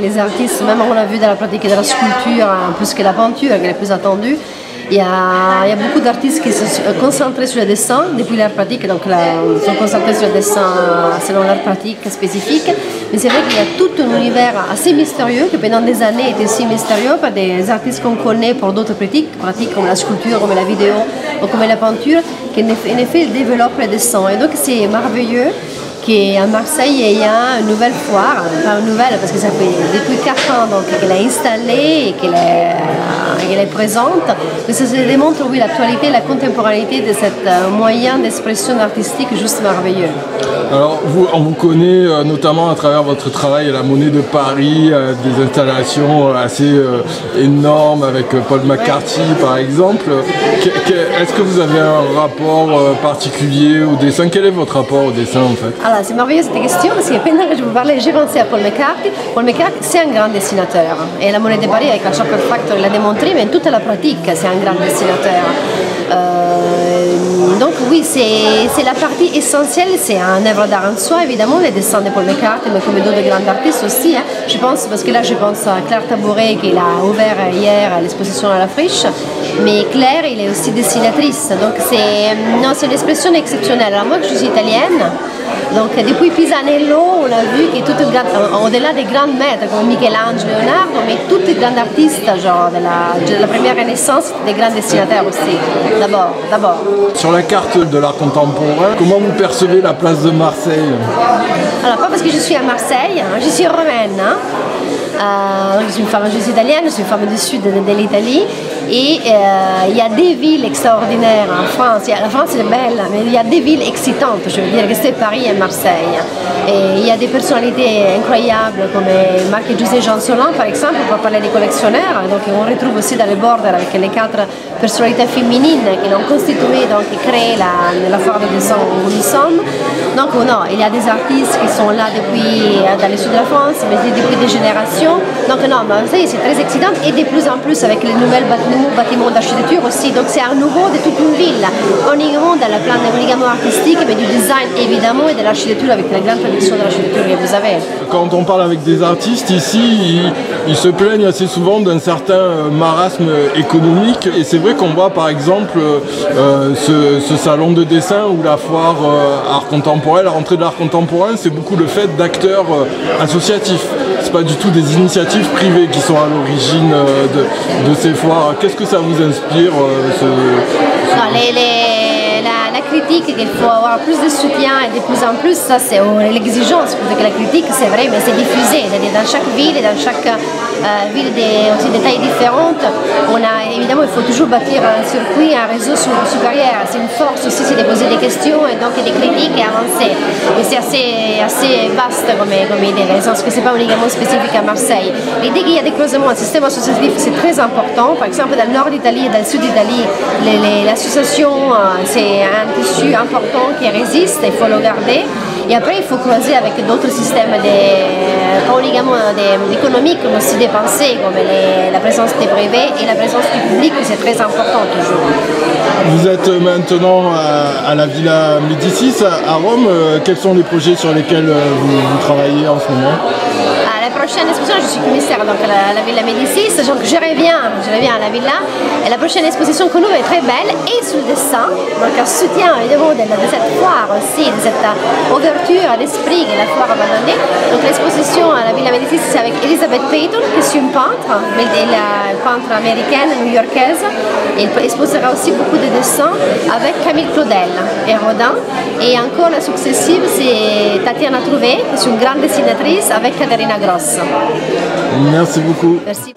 les artistes, même on l'a vu dans la pratique de la sculpture, plus que la peinture, qui est la plus attendue. Il y a beaucoup d'artistes qui se sont concentrés sur le dessin depuis leur pratique, donc ils sont concentrés sur le dessin selon leur pratique spécifique. Mais c'est vrai qu'il y a tout un univers assez mystérieux qui pendant des années était si mystérieux par des artistes qu'on connaît pour d'autres pratiques comme la sculpture, comme la vidéo ou comme la peinture, qui en effet développent le dessin. Et donc c'est merveilleux qu'à Marseille il y a une nouvelle foire, enfin une nouvelle parce que ça fait depuis 4 ans qu'elle est installée et qu'elle est présente, mais ça démontre oui, l'actualité et la contemporanéité de cet moyen d'expression artistique juste merveilleux. Alors on vous connaît notamment à travers votre travail à la Monnaie de Paris, des installations assez énormes avec Paul McCarthy par exemple. Est-ce que vous avez un rapport particulier au dessin? Quel est votre rapport au dessin en fait? Alors c'est merveilleux cette question parce que pendant que je vous parlais, j'ai pensé à Paul McCarthy. Paul McCarthy c'est un grand dessinateur et la Monnaie de Paris avec la Chocolate Factory l'a démontré, mais toute la pratique c'est un grand dessinateur. Donc oui, c'est la partie essentielle, c'est un œuvre d'art en soi, évidemment, les dessins de Paul McCarthy, mais comme d'autres grands artistes aussi. Hein. Je pense, parce que là je pense à Claire Tabouret qui a ouvert hier l'exposition à la Friche, mais Claire, elle est aussi dessinatrice, donc c'est une expression exceptionnelle. Alors moi je suis italienne, donc depuis Pisanello, on a vu que au-delà des grands maîtres comme Michel-Ange, Leonardo, mais tous les grands artistes genre de la première Renaissance, des grands dessinateurs aussi, d'abord. Sur la carte de l'art contemporain, comment vous percevez la place de Marseille? Alors pas parce que je suis à Marseille, hein, je suis romaine, hein. Je suis italienne, je suis une femme du sud de l'Italie et il y a des villes extraordinaires en France. La France est belle, mais il y a des villes excitantes, je veux dire que c'est Paris et Marseille. Et il y a des personnalités incroyables comme Marc et José Jean Solin par exemple, pour parler des collectionneurs. Donc on retrouve aussi dans le border avec les 4 personnalités féminines qui l'ont constitué, donc qui créent la foire de dessin où nous sommes. Donc non, il y a des artistes qui sont là depuis dans le sud de la France, mais depuis des générations. Donc non, Marseille c'est très excitant et de plus en plus avec les nouveaux bâtiments d'architecture aussi. Donc c'est un nouveau de toute une ville, uniquement dans le plan uniquement artistique, mais du design évidemment et de l'architecture avec la grande tradition de l'architecture que vous avez. Quand on parle avec des artistes ici, ils se plaignent assez souvent d'un certain marasme économique et c'est vrai qu'on voit par exemple ce salon de dessin ou la foire art contemporain, la rentrée de l'art contemporain, c'est beaucoup le fait d'acteurs associatifs. C'est pas du tout des initiatives privées qui sont à l'origine de ces foires. Qu'est-ce que ça vous inspire La critique, qu'il faut avoir plus de soutien et de plus en plus, ça c'est l'exigence, parce que la critique c'est vrai, mais c'est diffusé, c'est-à-dire dans chaque ville et dans chaque ville aussi des tailles différentes. Évidemment, il faut toujours bâtir un circuit, un réseau supérieur. C'est une force aussi, c'est de poser des questions et donc des critiques et avancer. Mais c'est assez vaste comme idée, dans le sens que c'est pas uniquement spécifique à Marseille. L'idée qu'il y a des croisements, un système associatif, c'est très important. Par exemple, dans le nord d'Italie et dans le sud d'Italie, l'association, c'est un tissu important qui résiste, il faut le garder. Et après, il faut croiser avec d'autres systèmes, pas uniquement économiques, mais aussi des pensées, comme la présence des privés et la présence du public, c'est très important toujours. Vous êtes maintenant à la Villa Médicis à Rome. Quels sont les projets sur lesquels vous travaillez en ce moment? La prochaine exposition, je suis commissaire donc à la Villa Médicis, donc je reviens à la villa et la prochaine exposition qu'on ouvre est très belle et sur le dessin, donc un soutien évidemment de cette foire aussi, de cette ouverture d'esprit que la foire va donner. Donc l'exposition à la Villa Médicis c'est avec Elizabeth Peyton qui est une peintre, mais la peintre américaine, new-yorkaise. Elle exposera aussi beaucoup de dessins avec Camille Claudel et Rodin. Et encore la successive c'est Tatiana Trouvé, qui est une grande dessinatrice avec Caterina Gross. Merci beaucoup. Merci.